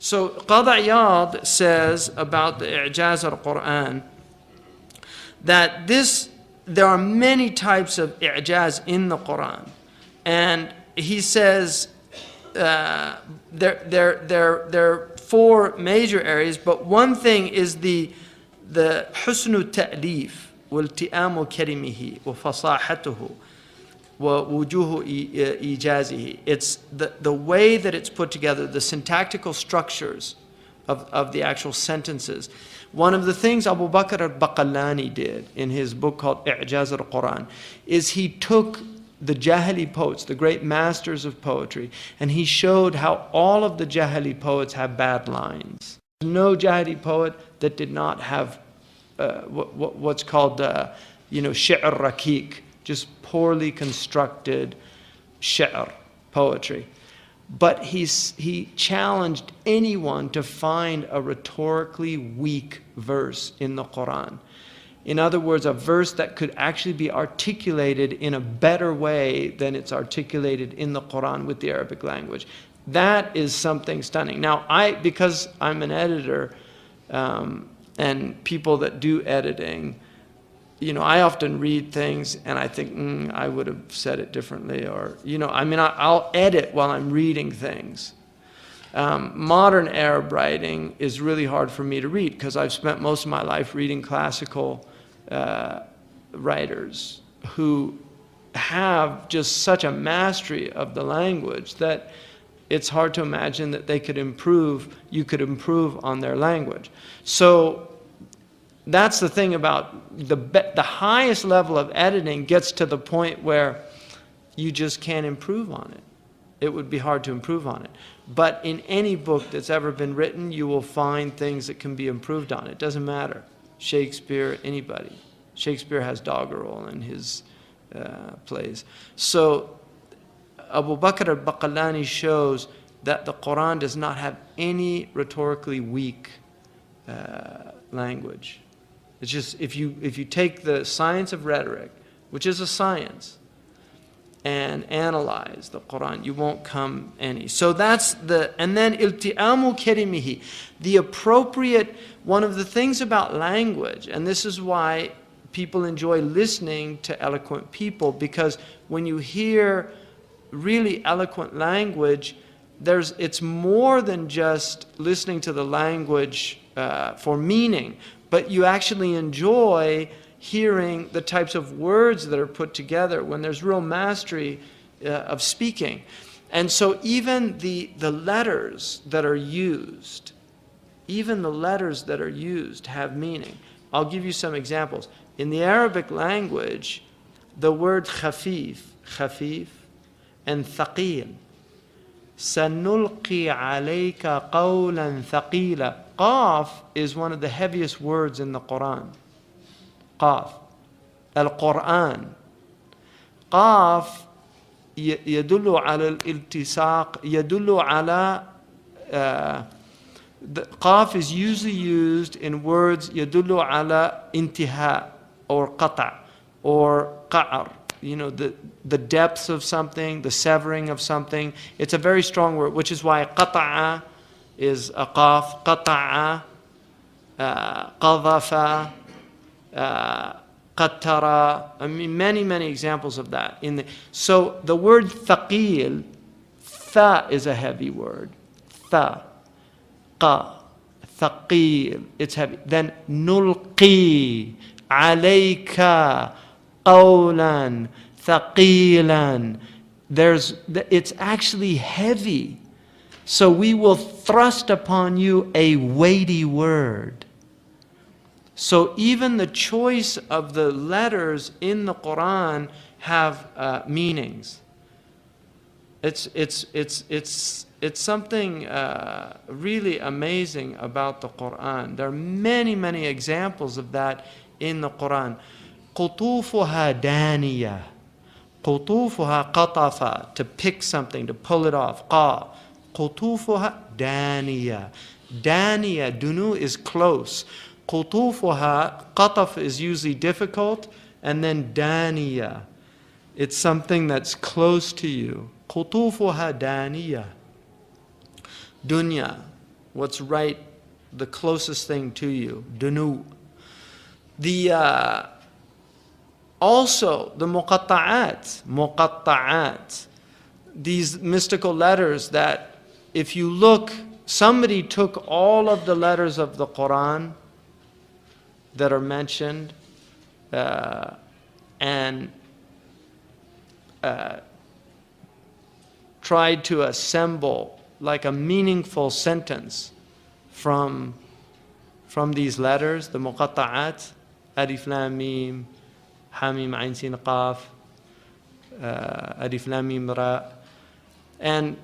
So Qadi Iyad says about the i'jaz al-Qur'an that there are many types of i'jaz in the Qur'an. And he says there are four major areas, but one thing is the husnu ta'lif والتئام كلمه وفصاحته ووجوه إيجازه. It's the way that it's put together, the syntactical structures of the actual sentences. One of the things Abu Bakr al-Baqallani did in his book called I'jaz al-Quran is he took the Jahili poets, the great masters of poetry, and he showed how all of the Jahili poets have bad lines. No Jahili poet that did not have what's called, shi'r raqiq, just poorly constructed shi'r, poetry. But he challenged anyone to find a rhetorically weak verse in the Quran. In other words, a verse that could actually be articulated in a better way than it's articulated in the Quran with the Arabic language. That is something stunning. Now, because I'm an editor, and people that do editing, I often read things and I think, I would have said it differently, or, I'll edit while I'm reading things. Modern Arab writing is really hard for me to read because I've spent most of my life reading classical writers who have just such a mastery of the language that it's hard to imagine that you could improve on their language. So that's the thing about the highest level of editing gets to the point where you just can't improve on it. It would be hard to improve on it. But in any book that's ever been written, you will find things that can be improved on. It doesn't matter. Shakespeare, anybody. Shakespeare has doggerel in his plays. So Abu Bakr al-Baqallani shows that the Quran does not have any rhetorically weak language. It's just, if you take the science of rhetoric, which is a science, and analyze the Quran, you won't come any. So that's and then ilti'amu kalimihi, the appropriate, one of the things about language, and this is why people enjoy listening to eloquent people, because when you hear really eloquent language, it's more than just listening to the language for meaning, but you actually enjoy hearing the types of words that are put together when there's real mastery of speaking. And so even the letters that are used, have meaning. I'll give you some examples. In the Arabic language, the word khafif, and thaqil. سَنُلْقِي عَلَيْكَ قَوْلًا ثَقِيلًا. Qaf is one of the heaviest words in the Quran. Qaf. Al-Quran. Qaf يدل على الالتصاق, يدل على the qaf is usually used in words يدل على انتهاء or قطع or قعر. The depths of something, the severing of something. It's a very strong word, which is why قطع is a qaf, قطع, قذف, قتر. I mean, many examples of that. So the word thaqil, tha is a heavy word. Tha, qa, thaqil, it's heavy. Then nulqi, alayka, qawlan, thaqilan. It's actually heavy. So we will thrust upon you a weighty word. So even the choice of the letters in the Quran have meanings. It's something really amazing about the Quran. There are many examples of that in the Quran. قطوفها دانية. قطوفها قطفة, to pick something, to pull it off. قا. قطوفها دانية. دانية, dunu is close. قطوفها, qataf is usually difficult, and then daniya, it's something that's close to you. قطوفها دانية. Dunya, what's right, the closest thing to you, dunu. Also the muqatta'at, these mystical letters that if you look, somebody took all of the letters of the Qur'an that are mentioned and tried to assemble like a meaningful sentence from these letters, the muqatta'at, alif lam mim, hamim ain sin qaf, alif lam mim ra. And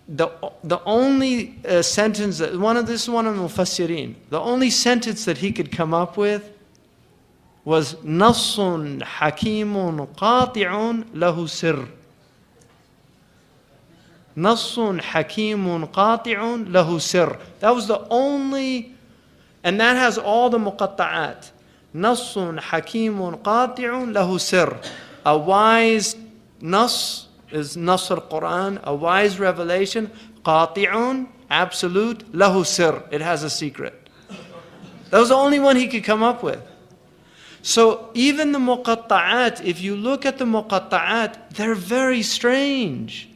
the only sentence that this is one of the mufassirin, the only sentence that he could come up with was nassun hakimun qati'un lahu sir. Nassun hakimun qati'un lahu sir. That was the only, and that has all the muqatta'at. Nassun hakimun qati'un lahu sir. A wise nas is Nasr Qur'an, a wise revelation, qati'un, absolute, lahu sir, it has a secret. That was the only one he could come up with. So even the muqatta'at, if you look at the muqatta'at, they're very strange.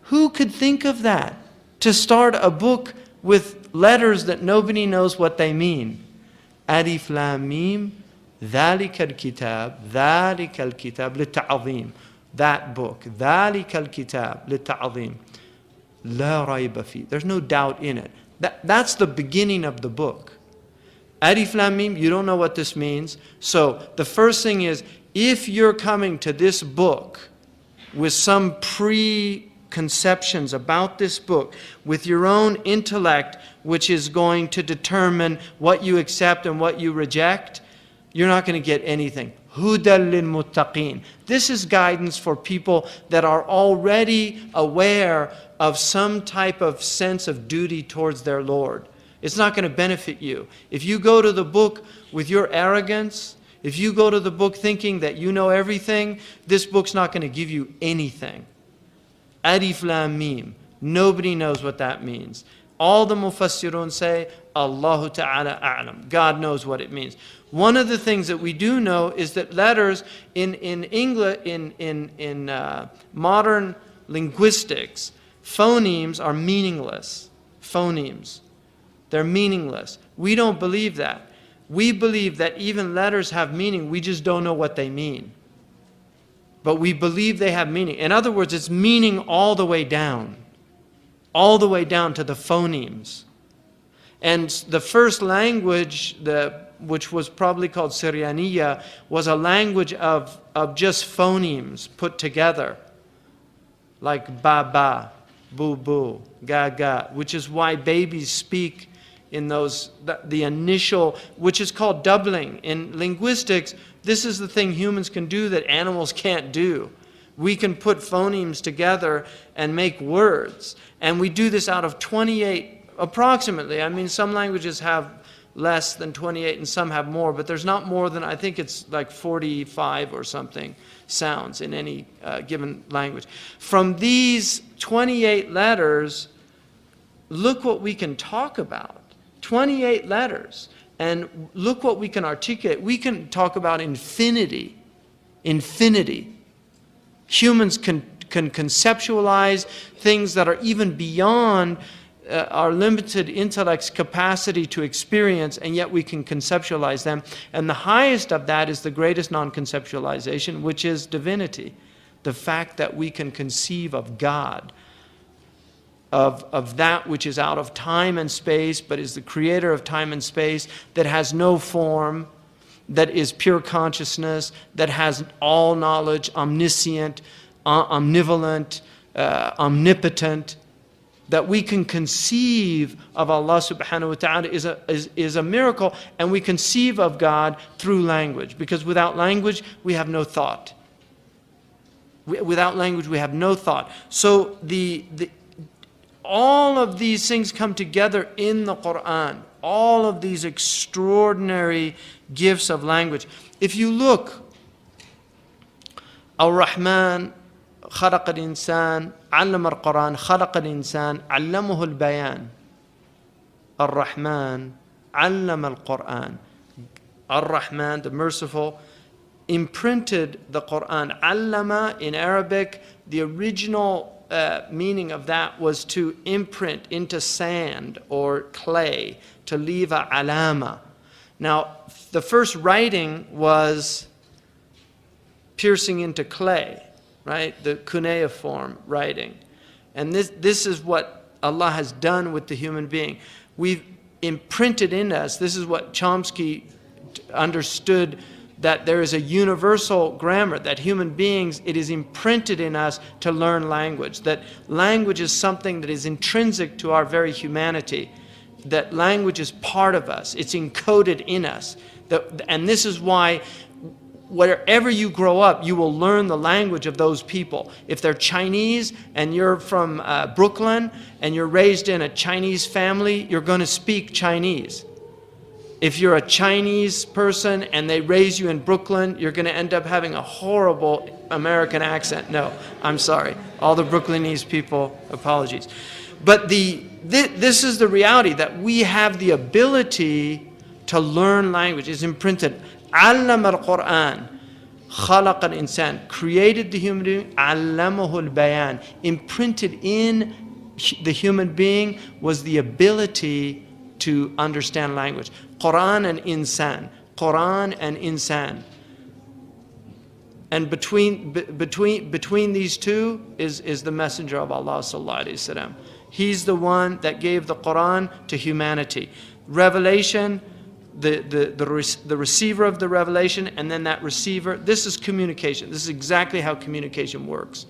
Who could think of that? To start a book with letters that nobody knows what they mean. Alif lam mim, ذَلِكَ الْكِتَابِ ذَلِكَ الْكِتَابِ لِلتَّعْظِيم. That book, ذَلِكَ الْكِتَابِ لِلتَّعْظِيم. لَا رَيْبَ فِيهِ. There's no doubt in it. That's the beginning of the book. Alif lam mim, you don't know what this means. So the first thing is, if you're coming to this book with some preconceptions about this book, with your own intellect, which is going to determine what you accept and what you reject, you're not going to get anything. Hudal lil muttaqin. This is guidance for people that are already aware of some type of sense of duty towards their Lord. It's not going to benefit you. If you go to the book with your arrogance, if you go to the book thinking that you know everything, this book's not going to give you anything. Alif lam mim. Nobody knows what that means. All the mufassirun say, Allahu Ta'ala a'lam. God knows what it means. One of the things that we do know is that letters in English, in modern linguistics, phonemes are meaningless. Phonemes. They're meaningless. We don't believe that. We believe that even letters have meaning, we just don't know what they mean. But we believe they have meaning. In other words, it's meaning all the way down to the phonemes. And the first language, which was probably called Syrianiya, was a language of just phonemes put together, like ba, boo boo, ga ga, which is why babies speak in the initial, which is called doubling. In linguistics, this is the thing humans can do that animals can't do. We can put phonemes together and make words. And we do this out of 28, approximately. I mean, some languages have less than 28 and some have more, but there's not more than, I think it's like 45 or something sounds in any given language. From these 28 letters, look what we can talk about. 28 letters. And look what we can articulate. We can talk about infinity. Infinity. Humans can conceptualize things that are even beyond our limited intellect's capacity to experience, and yet we can conceptualize them. And the highest of that is the greatest non-conceptualization, which is divinity. The fact that we can conceive of God, of that which is out of time and space, but is the creator of time and space, that has no form, that is pure consciousness, that has all knowledge, omniscient, omnivolent, omnipotent. That we can conceive of Allah subhanahu wa ta'ala is a miracle, and we conceive of God through language, because without language we have no thought. Without language we have no thought. So all of these things come together in the Qur'an. All of these extraordinary gifts of language. If you look, Ar-Rahman خلق الإنسان علم القرآن خلق الإنسان علمه البيان. Ar-Rahman, allama al-Qur'an. Ar-Rahman, the merciful, imprinted the Qur'an. Allama in Arabic, the original meaning of that was to imprint into sand or clay, to leave a alama. Now, the first writing was piercing into clay, right? The cuneiform writing. And this is what Allah has done with the human being. We've imprinted in us, this is what Chomsky understood, that there is a universal grammar, that human beings, it is imprinted in us to learn language, that language is something that is intrinsic to our very humanity, that language is part of us, it's encoded in us. And this is why wherever you grow up, you will learn the language of those people. If they're Chinese and you're from Brooklyn and you're raised in a Chinese family, you're going to speak Chinese. If you're a Chinese person and they raise you in Brooklyn, you're going to end up having a horrible American accent. No, I'm sorry. All the Brooklynese people, apologies. But this is the reality, that we have the ability to learn language. It's imprinted. Allama al-Qur'an, khalaq al-insan, created the human being, allamahu al-bayan. Imprinted in the human being was the ability to understand language. Qur'an and insan. Qur'an and insan. And between these two is the messenger of Allah sallallahu alaihi wasallam. He's the one that gave the Qur'an to humanity. Revelation, the receiver of the revelation, and then that receiver, this is communication. This is exactly how communication works.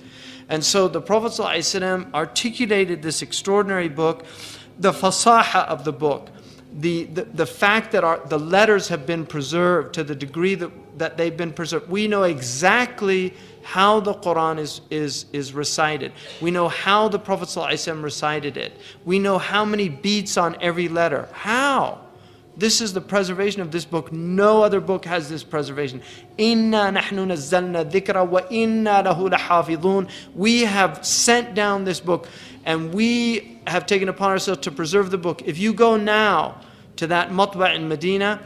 And so the Prophet sallallahu alaihi wasallam articulated this extraordinary book, the fasaha of the book, the fact that the letters have been preserved to the degree that they've been preserved. We know exactly how the Qur'an is recited. We know how the Prophet ﷺ recited it. We know how many beats on every letter. How? This is the preservation of this book. No other book has this preservation. Inna nahnu nazzalna dhikra wa inna lahu lahafidhun. We have sent down this book and we have taken upon ourselves to preserve the book. If you go now to that matba' in Medina,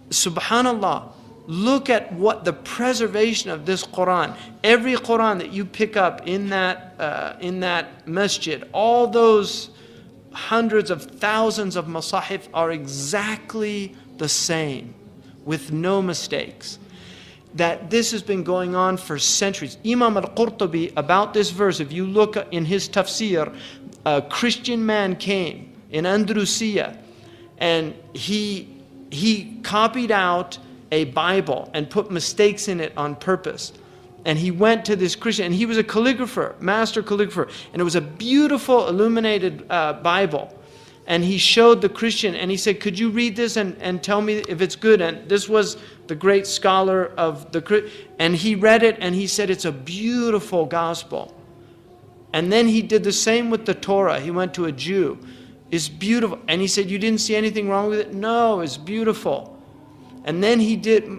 subhanallah, look at what the preservation of this Qur'an. Every Qur'an that you pick up in that masjid, all those hundreds of thousands of masahif are exactly the same, with no mistakes. That this has been going on for centuries. Imam al-Qurtubi, about this verse, if you look in his tafsir, a Christian man came in Andalusia and he copied out a Bible and put mistakes in it on purpose. And he went to this Christian, and he was a calligrapher, master calligrapher, and it was a beautiful illuminated Bible. And he showed the Christian, and he said, could you read this and tell me if it's good? And this was the great scholar of the, and he read it, and he said, it's a beautiful gospel. And then he did the same with the Torah. He went to a Jew. It's beautiful. And he said, you didn't see anything wrong with it? No, it's beautiful. And then he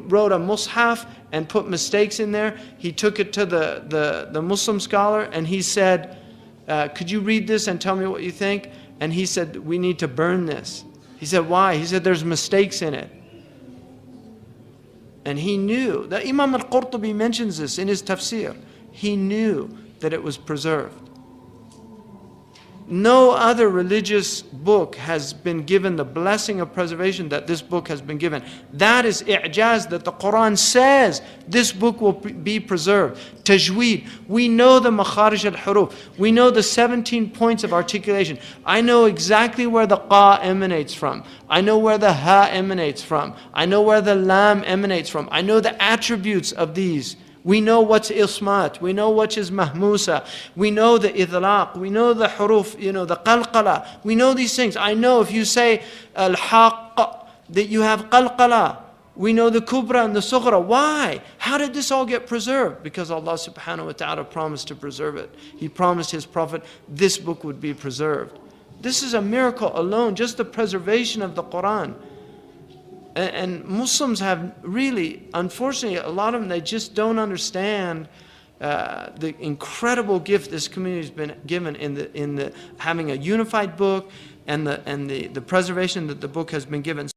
wrote a mushaf and put mistakes in there. He took it to the Muslim scholar and he said, could you read this and tell me what you think? And he said, we need to burn this. He said, why? He said, there's mistakes in it. And he knew, that Imam al-Qurtubi mentions this in his tafsir. He knew that it was preserved. No other religious book has been given the blessing of preservation that this book has been given. That is i'jaz, that the Qur'an says this book will be preserved. Tajweed, we know the makharij al-huruf. We know the 17 points of articulation. I know exactly where the qa emanates from. I know where the ha emanates from. I know where the lam emanates from. I know the attributes of these. We know what's ismat, we know what is mahmusa, we know the idlaq, we know the huruf, the qalqala. We know these things. I know if you say al-haqq, that you have qalqala. We know the kubra and the sughra. Why? How did this all get preserved? Because Allah subhanahu wa ta'ala promised to preserve it. He promised His Prophet this book would be preserved. This is a miracle alone, just the preservation of the Qur'an. And Muslims have really, unfortunately, a lot of them, they just don't understand the incredible gift this community has been given in the having a unified book, and the preservation that the book has been given.